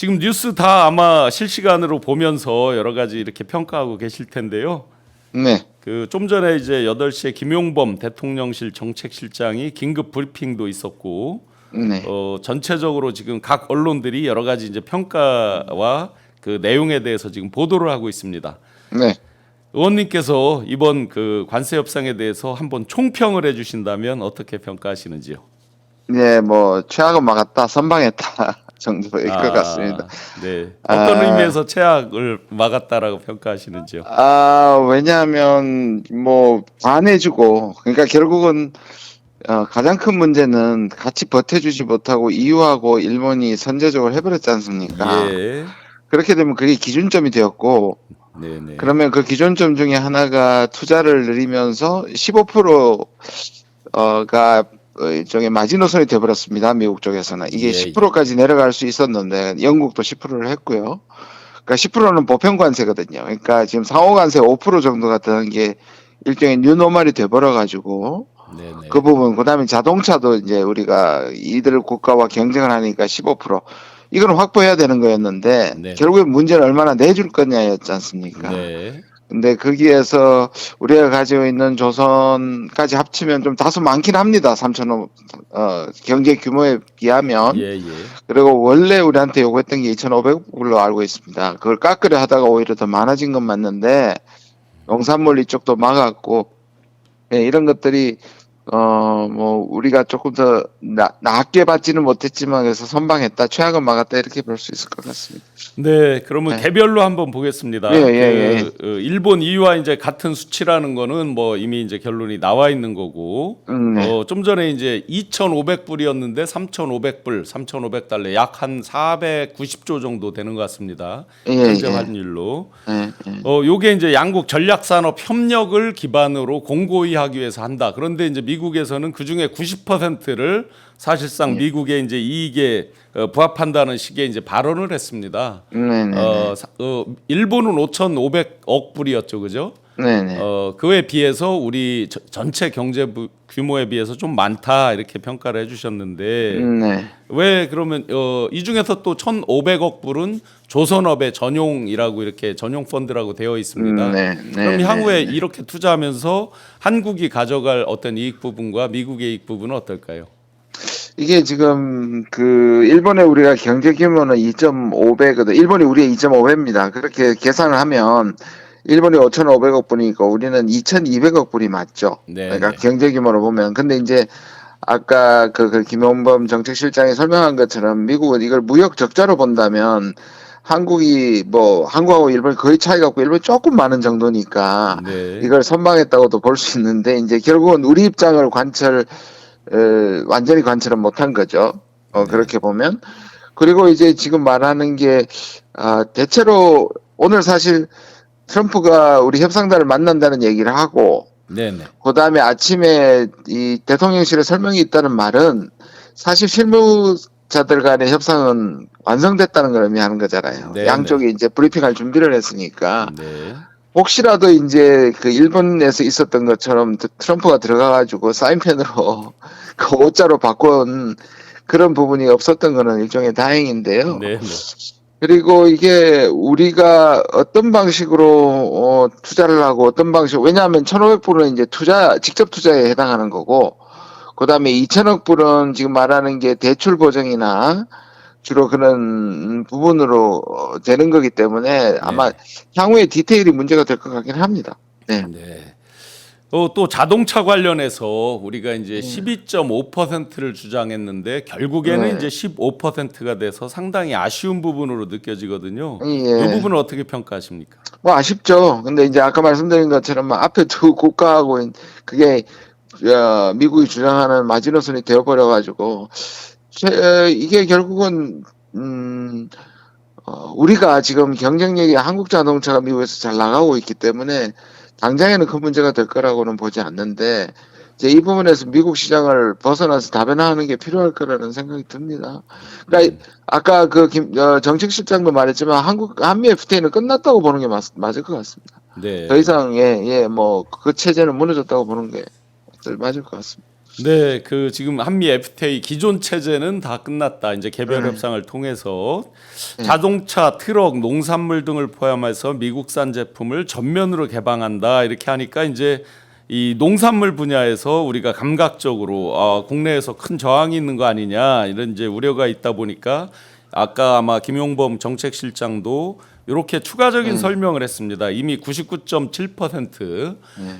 지금 뉴스 다 아마 실시간으로 보면서 여러 가지 이렇게 평가하고 계실 텐데요. 네. 그 좀 전에 이제 8시에 김용범 대통령실 정책실장이 긴급 브리핑도 있었고 네. 전체적으로 지금 각 언론들이 여러 가지 이제 평가와 그 내용에 대해서 지금 보도를 하고 있습니다. 네. 의원님께서 이번 그 관세 협상에 대해서 한번 총평을 해주신다면 어떻게 평가하시는지요? 네, 뭐 최악은 막았다, 선방했다 정도일 것 같습니다. 네. 어떤 의미에서 최악을 막았다라고 평가하시는지요? 왜냐하면 뭐 반해주고, 그러니까 결국은 가장 큰 문제는 같이 버텨주지 못하고 EU하고 일본이 선제적으로 해버렸지 않습니까? 예. 그렇게 되면 그게 기준점이 되었고, 네네. 그러면 그 기준점 중에 하나가 투자를 늘리면서 15%가 일종의 마지노선이 되어버렸습니다. 미국 쪽에서는. 이게 예, 10%까지 내려갈 수 있었는데 영국도 10%를 했고요. 그러니까 10%는 보편관세거든요. 그러니까 지금 상호관세 5% 정도가 드는 게 일종의 뉴노멀이 돼버려가지고 네네. 그 부분, 그다음에 자동차도 이제 우리가 이들 국가와 경쟁을 하니까 15%. 이건 확보해야 되는 거였는데 네. 결국에 문제는 얼마나 내줄 거냐였지 않습니까? 네. 근데 거기에서 우리가 가지고 있는 조선까지 합치면 좀 다소 많긴 합니다. 3,500 경제 규모에 비하면. 예, 예. 그리고 원래 우리한테 요구했던 게 2,500불로 알고 있습니다. 그걸 깎으려 하다가 오히려 더 많아진 건 맞는데 농산물 이쪽도 막았고, 예, 이런 것들이 뭐 우리가 조금 더 낮게 받지는 못했지만 그래서 선방했다, 최악은 막았다, 이렇게 볼 수 있을 것 같습니다. 네, 그러면 네. 개별로 한번 보겠습니다. 예, 예, 일본 EU와 이제 같은 수치라는 거는 뭐 이미 이제 결론이 나와 있는 거고, 네. 좀 전에 이제 2,500불이었는데 3,500불, 3,500달러, 약 한 490조 정도 되는 것 같습니다. 예, 현재 예. 환율로. 예, 예. 요게 이제 양국 전략산업 협력을 기반으로 공고히 하기 위해서 한다. 그런데 이제 미국에서는 그 중에 90%를 사실상 미국의 이제 이익에 부합한다는 식의 이제 발언을 했습니다. 네네. 일본은 5,500억 불이었죠, 그죠? 네네. 그에 비해서 우리 전체 경제 규모에 비해서 좀 많다 이렇게 평가를 해주셨는데 네. 왜 그러면 이 중에서 또 1,500억 불은 조선업의 전용이라고 이렇게 전용 펀드라고 되어 있습니다. 네. 그럼 네. 향후에 이렇게 투자하면서 한국이 가져갈 어떤 이익 부분과 미국의 이익 부분은 어떨까요? 이게 지금 그 일본의 우리가 경제 규모는 2.5배거든. 일본이 우리의 2.5배입니다. 그렇게 계산을 하면 일본이 5,500억 분이니까 우리는 2,200억 분이 맞죠. 네, 그러니까 네. 경제 규모로 보면. 근데 이제 아까 그 김용범 정책실장이 설명한 것처럼 미국은 이걸 무역 적자로 본다면 한국이 뭐 한국하고 일본이 거의 차이가 없고 일본이 조금 많은 정도니까 네. 이걸 선방했다고도 볼 수 있는데, 이제 결국은 우리 입장을 완전히 관철은 못한 거죠. 그렇게 보면. 그리고 이제 지금 말하는 게, 대체로 오늘 사실 트럼프가 우리 협상단을 만난다는 얘기를 하고, 네네. 그 다음에 아침에 이 대통령실에 설명이 있다는 말은 사실 실무자들 간의 협상은 완성됐다는 걸 의미하는 거잖아요. 네, 양쪽이 이제 브리핑할 준비를 했으니까. 네. 혹시라도 이제 그 일본에서 있었던 것처럼 트럼프가 들어가가지고 사인펜으로 그 오자로 바꾼 그런 부분이 없었던 거는 일종의 다행인데요. 네. 그리고 이게 우리가 어떤 방식으로 투자를 하고 어떤 방식, 왜냐하면 1,500불은 이제 직접 투자에 해당하는 거고, 그 다음에 2,000억 불은 지금 말하는 게 대출 보증이나 주로 그런 부분으로 되는 거기 때문에 아마 향후에 디테일이 문제가 될 것 같긴 합니다. 네. 네. 또 자동차 관련해서 우리가 이제 12.5%를 주장했는데 결국에는 이제 15%가 돼서 상당히 아쉬운 부분으로 느껴지거든요. 이 예. 부분은 어떻게 평가하십니까? 뭐 아쉽죠. 근데 이제 아까 말씀드린 것처럼 앞에 두 국가하고 그게 미국이 주장하는 마지노선이 되어버려가지고 이게 결국은 우리가 지금 경쟁력이 한국 자동차가 미국에서 잘 나가고 있기 때문에 당장에는 큰 문제가 될 거라고는 보지 않는데, 이제 이 부분에서 미국 시장을 벗어나서 다변화하는 게 필요할 거라는 생각이 듭니다. 그러니까 아까 그 정책실장도 말했지만 한미 FTA는 끝났다고 보는 게 맞을 것 같습니다. 네. 더 이상 뭐 그 체제는 무너졌다고 보는 게 맞을 것 같습니다. 네, 그 지금 한미 FTA 기존 체제는 다 끝났다. 이제 개별 네. 협상을 통해서 네. 자동차, 트럭, 농산물 등을 포함해서 미국산 제품을 전면으로 개방한다. 이렇게 하니까 이제 이 농산물 분야에서 우리가 감각적으로 국내에서 큰 저항이 있는 거 아니냐 이런 이제 우려가 있다 보니까 아까 아마 김용범 정책실장도 이렇게 추가적인 설명을 했습니다. 이미 99.7%,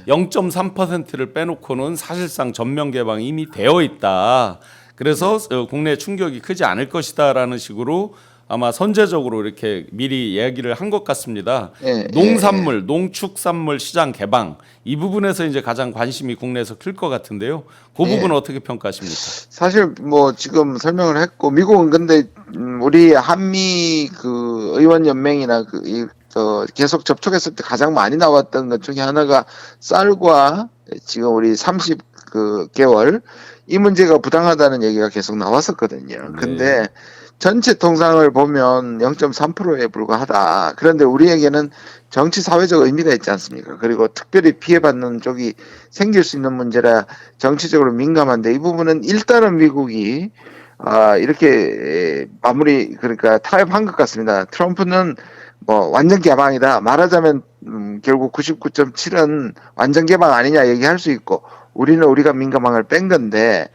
0.3%를 빼놓고는 사실상 전면 개방이 이미 되어 있다. 그래서 국내 충격이 크지 않을 것이다라는 식으로 아마 선제적으로 이렇게 미리 이야기를 한 것 같습니다. 예, 농산물, 농축산물 시장 개방 이 부분에서 이제 가장 관심이 국내에서 클 것 같은데요. 그 부분 어떻게 평가하십니까? 사실 뭐 지금 설명을 했고 미국은 근데 우리 한미 그 의원 연맹이나 계속 접촉했을 때 가장 많이 나왔던 것 중에 하나가 쌀과 지금 우리 30 그 개월 이 문제가 부당하다는 얘기가 계속 나왔었거든요. 근데 전체 통상을 보면 0.3%에 불과하다. 그런데 우리에게는 정치 사회적 의미가 있지 않습니까? 그리고 특별히 피해받는 쪽이 생길 수 있는 문제라 정치적으로 민감한데 이 부분은 일단은 미국이 이렇게 마무리 그러니까 타협한 것 같습니다. 트럼프는 뭐 완전 개방이다. 말하자면 결국 99.7은 완전 개방 아니냐 얘기할 수 있고 우리는 우리가 민감함을 뺀 건데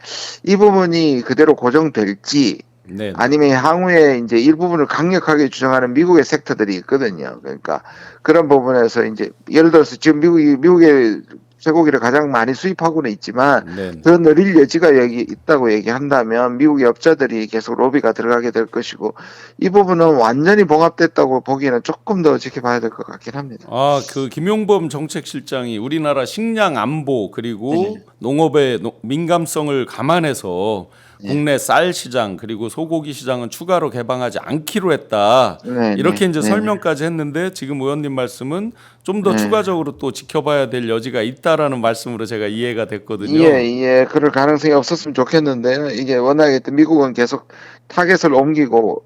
이 부분이 그대로 고정될지 네. 아니면 향후에 이제 일부분을 강력하게 주장하는 미국의 섹터들이 있거든요. 그러니까 그런 부분에서 이제 예를 들어서 지금 미국의 쇠고기를 가장 많이 수입하고는 있지만 네. 더 늘릴 여지가 있다고 얘기한다면 미국의 업자들이 계속 로비가 들어가게 될 것이고 이 부분은 완전히 봉합됐다고 보기에는 조금 더 지켜봐야 될 것 같긴 합니다. 그 김용범 정책실장이 우리나라 식량 안보 그리고 농업의 민감성을 감안해서 국내 쌀 시장 그리고 소고기 시장은 추가로 개방하지 않기로 했다. 이렇게 이제 설명까지 했는데 지금 의원님 말씀은 좀 더 추가적으로 또 지켜봐야 될 여지가 있다라는 말씀으로 제가 이해가 됐거든요. 예, 그럴 가능성이 없었으면 좋겠는데요. 이게 워낙에 또 미국은 계속 타겟을 옮기고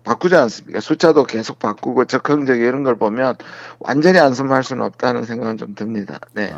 바꾸지 않습니까? 숫자도 계속 바꾸고 적극적이 이런 걸 보면 완전히 안심할 수는 없다는 생각은 좀 듭니다. 네.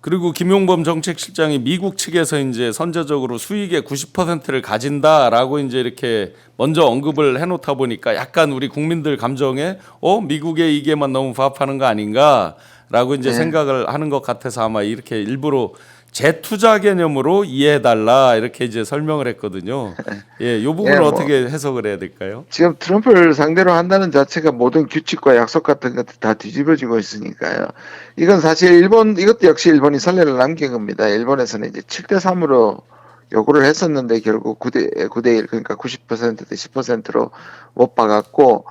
그리고 김용범 정책실장이 미국 측에서 이제 선제적으로 수익의 90%를 가진다라고 이제 이렇게 먼저 언급을 해놓다 보니까 약간 우리 국민들 감정에 미국의 이게만 너무 부합하는 거 아닌가라고 이제 생각을 하는 것 같아서 아마 이렇게 일부러 재투자 개념으로 이해해달라 이렇게 이제 설명을 했거든요. 이 부분을 어떻게 해석을 해야 될까요? 지금 트럼프를 상대로 한다는 자체가 모든 규칙과 약속 같은 것들 다 뒤집어지고 있으니까요. 이건 사실 이것도 역시 일본이 선례를 남긴 겁니다. 일본에서는 이제 7대3으로 요구를 했었는데 결국 9대1 그러니까 90%대 10%로 못 박았고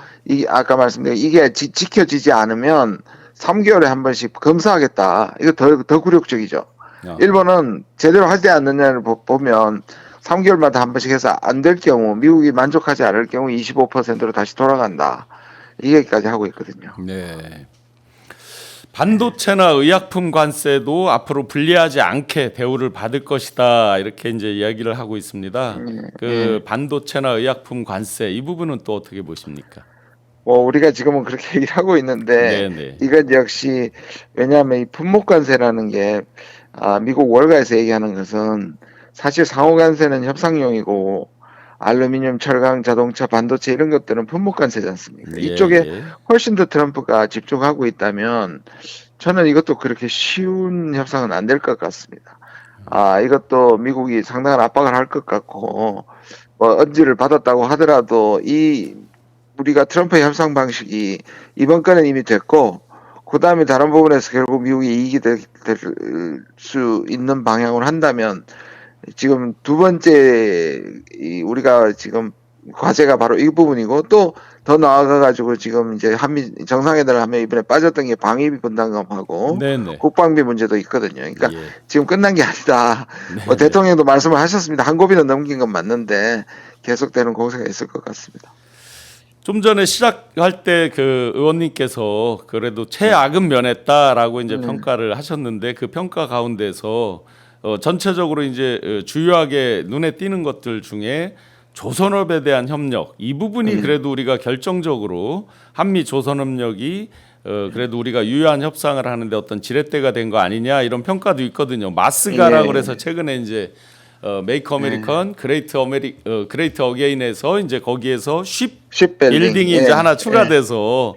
아까 말씀드린 이게 지켜지지 않으면 3개월에 한 번씩 검사하겠다. 이거 더 굴욕적이죠. 일본은 제대로 하지 않느냐를 보면 3개월마다 한 번씩 해서 안 될 경우 미국이 만족하지 않을 경우 25%로 다시 돌아간다. 이 얘기까지 하고 있거든요. 네. 반도체나 의약품 관세도 앞으로 불리하지 않게 대우를 받을 것이다 이렇게 이제 이야기를 하고 있습니다. 반도체나 의약품 관세 이 부분은 또 어떻게 보십니까? 우리가 지금은 그렇게 얘기를 하고 있는데 이건 역시 왜냐하면 이 품목관세라는 게 미국 월가에서 얘기하는 것은 사실 상호관세는 협상용이고 알루미늄, 철강, 자동차, 반도체 이런 것들은 품목관세지 않습니까? 이쪽에 훨씬 더 트럼프가 집중하고 있다면 저는 이것도 그렇게 쉬운 협상은 안 될 것 같습니다. 이것도 미국이 상당한 압박을 할 것 같고 언지를 받았다고 하더라도 우리가 트럼프의 협상 방식이 이번 건은 이미 됐고 그 다음에 다른 부분에서 결국 미국이 이익이 될 수 있는 방향으로 한다면 지금 두 번째 우리가 지금 과제가 바로 이 부분이고 또 더 나아가가지고 지금 이제 한미 정상회담을 하면 이번에 빠졌던 게 방위비 분담금하고 국방비 문제도 있거든요. 그러니까 지금 끝난 게 아니다. 대통령도 말씀을 하셨습니다. 한 고비는 넘긴 건 맞는데 계속되는 공세가 있을 것 같습니다. 좀 전에 시작할 때 그 의원님께서 그래도 최악은 면했다라고 이제 평가를 하셨는데 그 평가 가운데서 전체적으로 이제 주요하게 눈에 띄는 것들 중에 조선업에 대한 협력 이 부분이 그래도 우리가 결정적으로 한미 조선협력이 그래도 우리가 유효한 협상을 하는데 어떤 지렛대가 된 거 아니냐 이런 평가도 있거든요. 마스가라고 그래서 최근에 이제 메이크 아메리칸 그레이트 어게인에서 이제 거기에서 쉽 빌딩이 이제 하나 추가돼서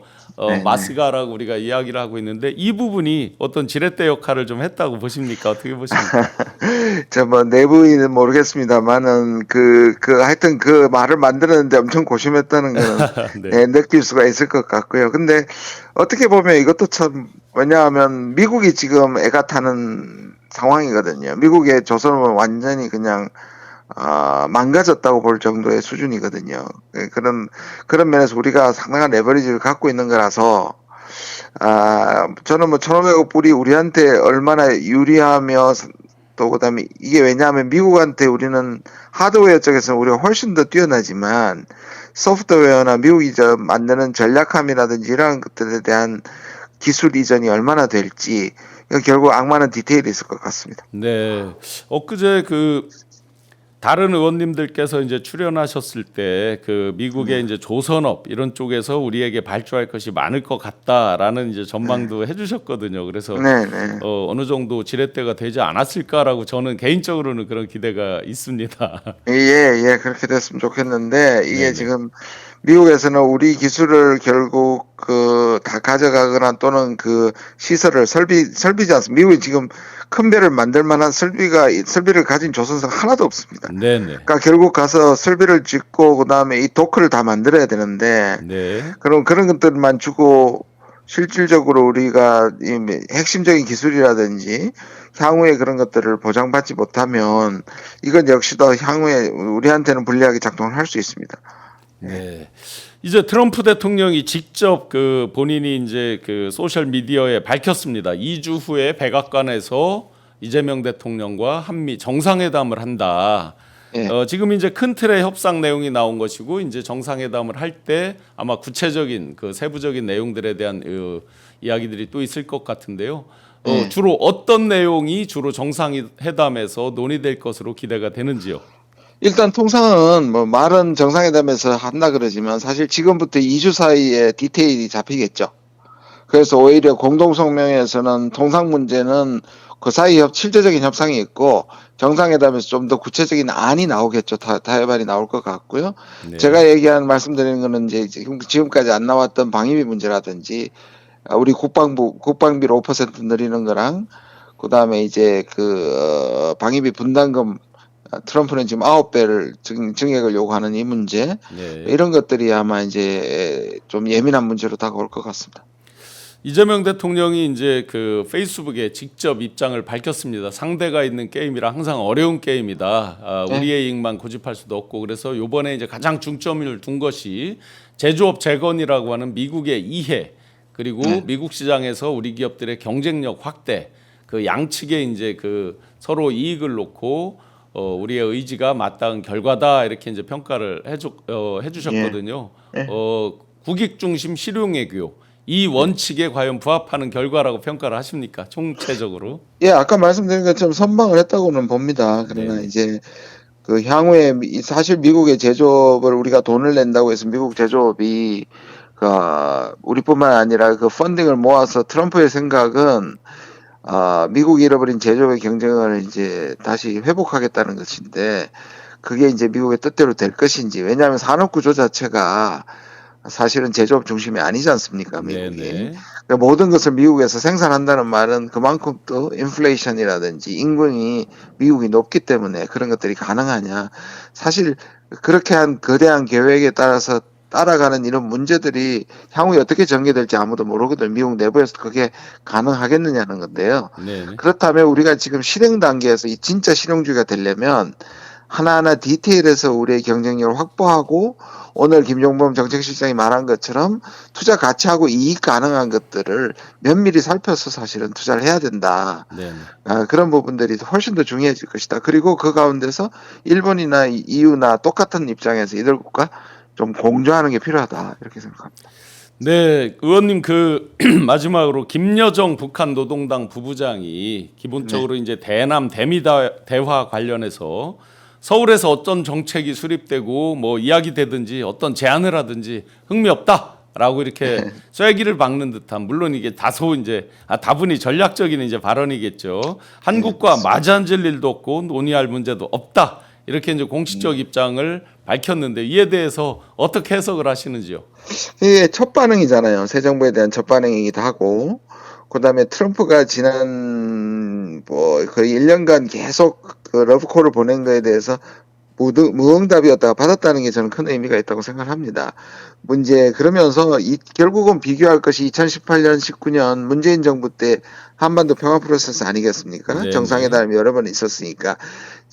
마스가라고 우리가 이야기를 하고 있는데 이 부분이 어떤 지렛대 역할을 좀 했다고 보십니까? 어떻게 보십니까? 저 뭐 내부인은 모르겠습니다만은 하여튼 그 말을 만들었는데 엄청 고심했다는 거는 네. 네, 느낄 수가 있을 것 같고요. 근데 어떻게 보면 이것도 참 왜냐하면 미국이 지금 애가 타는 상황이거든요. 미국의 조선은 완전히 그냥 망가졌다고 볼 정도의 수준이거든요. 예, 그런 면에서 우리가 상당한 레버리지를 갖고 있는 거라서 저는 뭐 1,500억 불이 우리한테 얼마나 유리하며 또 그다음에 이게 왜냐하면 미국한테 우리는 하드웨어 쪽에서는 우리가 훨씬 더 뛰어나지만 소프트웨어나 미국이 만드는 전략함이라든지 이런 것들에 대한 기술 이전이 얼마나 될지 이건 결국 악마는 디테일이 있을 것 같습니다. 네. 엊그제 다른 의원님들께서 이제 출연하셨을 때 미국의 이제 조선업 이런 쪽에서 우리에게 발주할 것이 많을 것 같다라는 이제 전망도 해주셨거든요. 그래서 네네. 어느 정도 지렛대가 되지 않았을까라고 저는 개인적으로는 그런 기대가 있습니다. 예, 그렇게 됐으면 좋겠는데, 이게 네네. 지금, 미국에서는 우리 기술을 결국, 다 가져가거나 또는 시설을 설비지 않습니다. 미국이 지금 큰 배를 만들 만한 설비를 가진 조선사가 하나도 없습니다. 네네. 그러니까 결국 가서 설비를 짓고, 그 다음에 이 도크를 다 만들어야 되는데, 네. 그럼 그런 것들만 주고, 실질적으로 우리가 이 핵심적인 기술이라든지 향후에 그런 것들을 보장받지 못하면 이건 역시도 향후에 우리한테는 불리하게 작동을 할 수 있습니다. 네. 이제 트럼프 대통령이 직접 본인이 이제 소셜 미디어에 밝혔습니다. 2주 후에 백악관에서 이재명 대통령과 한미 정상회담을 한다. 예. 지금 이제 큰 틀의 협상 내용이 나온 것이고 이제 정상회담을 할 때 아마 구체적인 세부적인 내용들에 대한 이야기들이 또 있을 것 같은데요. 주로 어떤 내용이 주로 정상회담에서 논의될 것으로 기대가 되는지요? 일단 통상은 뭐 말은 정상회담에서 한다 그러지만 사실 지금부터 2주 사이에 디테일이 잡히겠죠. 그래서 오히려 공동성명에서는 통상 문제는 그 사이 실제적인 협상이 있고 정상회담에서 좀 더 구체적인 안이 나오겠죠. 타협안이 나올 것 같고요. 네. 제가 지금까지 안 나왔던 방위비 문제라든지 우리 국방비를 5% 늘리는 거랑 그다음에 이제 방위비 분담금 트럼프는 지금 9배를 증액을 요구하는 이 문제 네. 이런 것들이 아마 이제 좀 예민한 문제로 다가올 것 같습니다. 이재명 대통령이 이제 페이스북에 직접 입장을 밝혔습니다. 상대가 있는 게임이라 항상 어려운 게임이다. 우리의 이익만 고집할 수도 없고 그래서 이번에 이제 가장 중점을 둔 것이 제조업 재건이라고 하는 미국의 이해 그리고 미국 시장에서 우리 기업들의 경쟁력 확대 양측에 이제 서로 이익을 놓고 우리의 의지가 맞닿은 결과다 이렇게 이제 평가를 해주셨거든요. 국익 중심 실용외교 이 원칙에 과연 부합하는 결과라고 평가를 하십니까? 총체적으로? 예, 아까 말씀드린 것처럼 선방을 했다고는 봅니다. 그러나 이제 향후에 사실 미국의 제조업을 우리가 돈을 낸다고 해서 미국 제조업이 우리뿐만 아니라 펀딩을 모아서 트럼프의 생각은 미국이 잃어버린 제조업의 경쟁을 이제 다시 회복하겠다는 것인데 그게 이제 미국의 뜻대로 될 것인지 왜냐하면 산업 구조 자체가 사실은 제조업 중심이 아니지 않습니까, 미국이. 그러니까 모든 것을 미국에서 생산한다는 말은 그만큼 또 인플레이션이라든지 임금이 미국이 높기 때문에 그런 것들이 가능하냐. 사실 그렇게 한 거대한 계획에 따라서 따라가는 이런 문제들이 향후에 어떻게 전개될지 아무도 모르거든. 미국 내부에서 그게 가능하겠느냐는 건데요. 그렇다면 우리가 지금 실행 단계에서 이 진짜 실용주의가 되려면 하나하나 디테일에서 우리의 경쟁력을 확보하고 오늘 김종범 정책실장이 말한 것처럼 투자 가치하고 이익 가능한 것들을 면밀히 살펴서 사실은 투자를 해야 된다. 그런 부분들이 훨씬 더 중요해질 것이다. 그리고 그 가운데서 일본이나 EU나 똑같은 입장에서 이들 국가 좀 공조하는 게 필요하다. 이렇게 생각합니다. 네, 의원님 마지막으로 김여정 북한 노동당 부부장이 기본적으로 이제 대남 대미 대화 관련해서 서울에서 어떤 정책이 수립되고 뭐 이야기되든지 어떤 제안을 하든지 흥미 없다라고 이렇게 쐐기를 박는 듯한, 물론 이게 다소 이제 다분히 전략적인 이제 발언이겠죠. 한국과 마주 앉을 일도 없고 논의할 문제도 없다. 이렇게 이제 공식적 입장을 밝혔는데 이에 대해서 어떻게 해석을 하시는지요? 이게 첫 반응이잖아요. 새 정부에 대한 첫 반응이기도 하고, 그다음에 트럼프가 지난 뭐 거의 1년간 계속 그 러브콜을 보낸 거에 대해서 무응답이었다가 받았다는 게 저는 큰 의미가 있다고 생각합니다. 그러면서 결국은 비교할 것이 2018년, 19년 문재인 정부 때 한반도 평화 프로세스 아니겠습니까? 네, 정상회담이 여러 번 있었으니까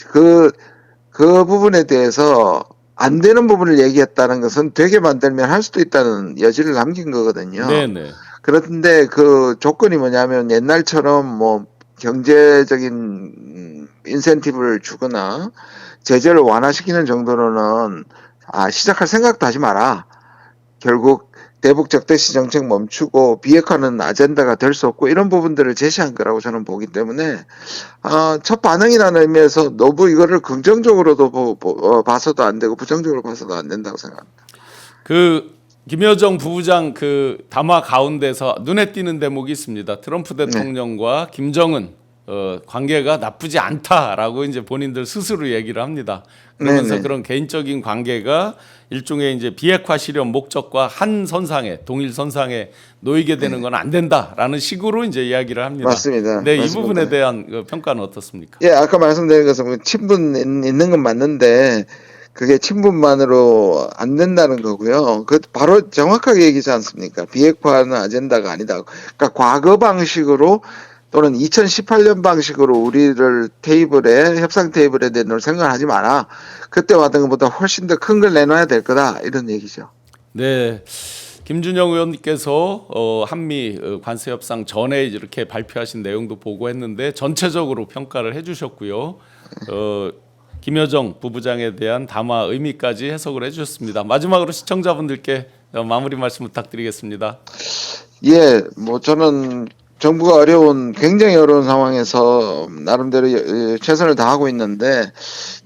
그 부분에 대해서 안 되는 부분을 얘기했다는 것은 되게 만들면 할 수도 있다는 여지를 남긴 거거든요. 네네. 그런데 그 조건이 뭐냐면 옛날처럼 뭐 경제적인 인센티브를 주거나 제재를 완화시키는 정도로는 시작할 생각도 하지 마라. 결국 대북 적대시 정책 멈추고 비핵화는 아젠다가 될 수 없고 이런 부분들을 제시한 거라고 저는 보기 때문에 첫 반응이라는 의미에서 너무 이거를 긍정적으로도 봐서도 안 되고 부정적으로 봐서도 안 된다고 생각합니다. 그 김여정 부부장 그 담화 가운데서 눈에 띄는 대목이 있습니다. 트럼프 대통령과 김정은 관계가 나쁘지 않다라고 이제 본인들 스스로 얘기를 합니다. 그러면서 네네. 그런 개인적인 관계가 일종의 이제 비핵화 실현 목적과 한 선상에, 동일 선상에 놓이게 되는 건 안 된다라는 식으로 이제 이야기를 합니다. 맞습니다. 네, 이 맞습니다. 부분에 대한 그 평가는 어떻습니까? 예, 아까 말씀드린 것은 친분 있는 건 맞는데 그게 친분만으로 안 된다는 거고요. 그 바로 정확하게 얘기하지 않습니까? 비핵화는 아젠다가 아니다. 그러니까 과거 방식으로 또는 2018년 방식으로 우리를 협상 테이블에 내놓을 생각하지 마라. 그때 왔던 것보다 훨씬 더 큰 걸 내놔야 될 거다. 이런 얘기죠. 네. 김준영 의원님께서 한미 관세 협상 전에 이렇게 발표하신 내용도 보고했는데 전체적으로 평가를 해주셨고요. 김여정 부부장에 대한 담화 의미까지 해석을 해주셨습니다. 마지막으로 시청자분들께 마무리 말씀 부탁드리겠습니다. 예, 뭐 저는 정부가 굉장히 어려운 상황에서 나름대로 최선을 다하고 있는데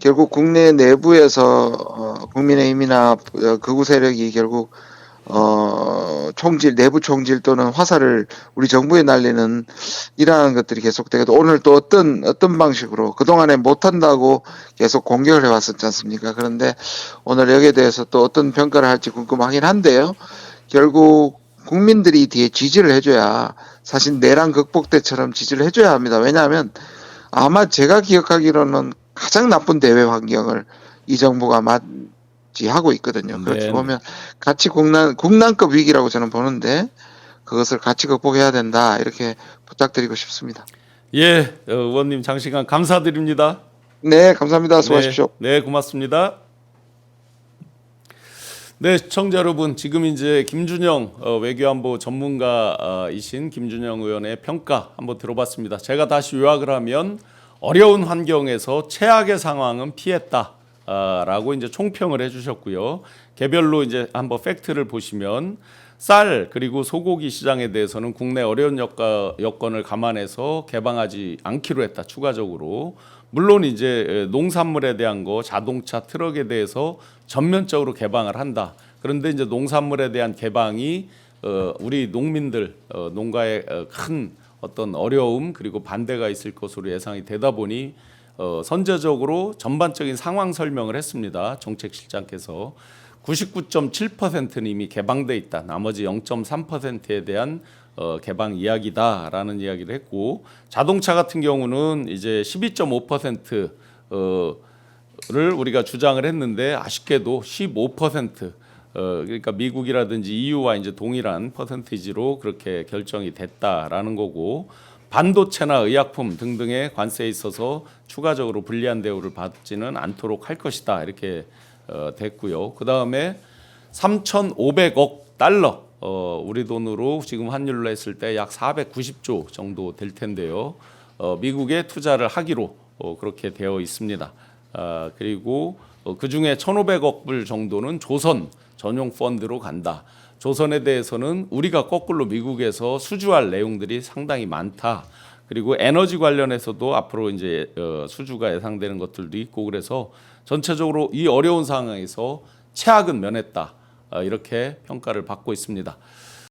결국 국내 내부에서 국민의힘이나 극우 세력이 결국 내부 총질 또는 화살을 우리 정부에 날리는 이러한 것들이 계속되고 오늘 또 어떤 방식으로 그동안에 못한다고 계속 공격을 해왔었지 않습니까? 그런데 오늘 여기에 대해서 또 어떤 평가를 할지 궁금하긴 한데요. 결국 국민들이 뒤에 지지를 해줘야 사실 내란 극복 때처럼 지지를 해줘야 합니다. 왜냐하면 아마 제가 기억하기로는 가장 나쁜 대외 환경을 이 정부가 맞이하고 있거든요. 그렇게 네. 보면 같이 국난급 위기라고 저는 보는데 그것을 같이 극복해야 된다 이렇게 부탁드리고 싶습니다. 예, 의원님 장시간 감사드립니다. 네, 감사합니다. 수고하십시오. 네, 고맙습니다. 네, 시청자 여러분, 지금 이제 김준영 외교안보 전문가이신 김준영 의원의 평가 한번 들어봤습니다. 제가 다시 요약을 하면 어려운 환경에서 최악의 상황은 피했다라고 이제 총평을 해주셨고요. 개별로 이제 한번 팩트를 보시면 쌀 그리고 소고기 시장에 대해서는 국내 어려운 여건을 감안해서 개방하지 않기로 했다. 추가적으로. 물론 이제 농산물에 대한 거, 자동차, 트럭에 대해서 전면적으로 개방을 한다. 그런데 이제 농산물에 대한 개방이 우리 농민들 농가에 큰 어떤 어려움 그리고 반대가 있을 것으로 예상이 되다 보니 선제적으로 전반적인 상황 설명을 했습니다. 정책실장께서 99.7%는 이미 개방돼 있다. 나머지 0.3%에 대한 개방 이야기다라는 이야기를 했고, 자동차 같은 경우는 이제 12.5%를 우리가 주장을 했는데 아쉽게도 15% 그러니까 미국이라든지 EU와 이제 동일한 퍼센티지로 그렇게 결정이 됐다라는 거고, 반도체나 의약품 등등의 관세에 있어서 추가적으로 불리한 대우를 받지는 않도록 할 것이다 이렇게 됐고요. 그 다음에 3,500억 달러 우리 돈으로 지금 환율로 했을 때 약 490조 정도 될 텐데요. 미국에 투자를 하기로 그렇게 되어 있습니다. 그리고 그 중에 1,500억 불 정도는 조선 전용 펀드로 간다. 조선에 대해서는 우리가 거꾸로 미국에서 수주할 내용들이 상당히 많다. 그리고 에너지 관련해서도 앞으로 이제 수주가 예상되는 것들도 있고 그래서 전체적으로 이 어려운 상황에서 최악은 면했다. 이렇게 평가를 받고 있습니다.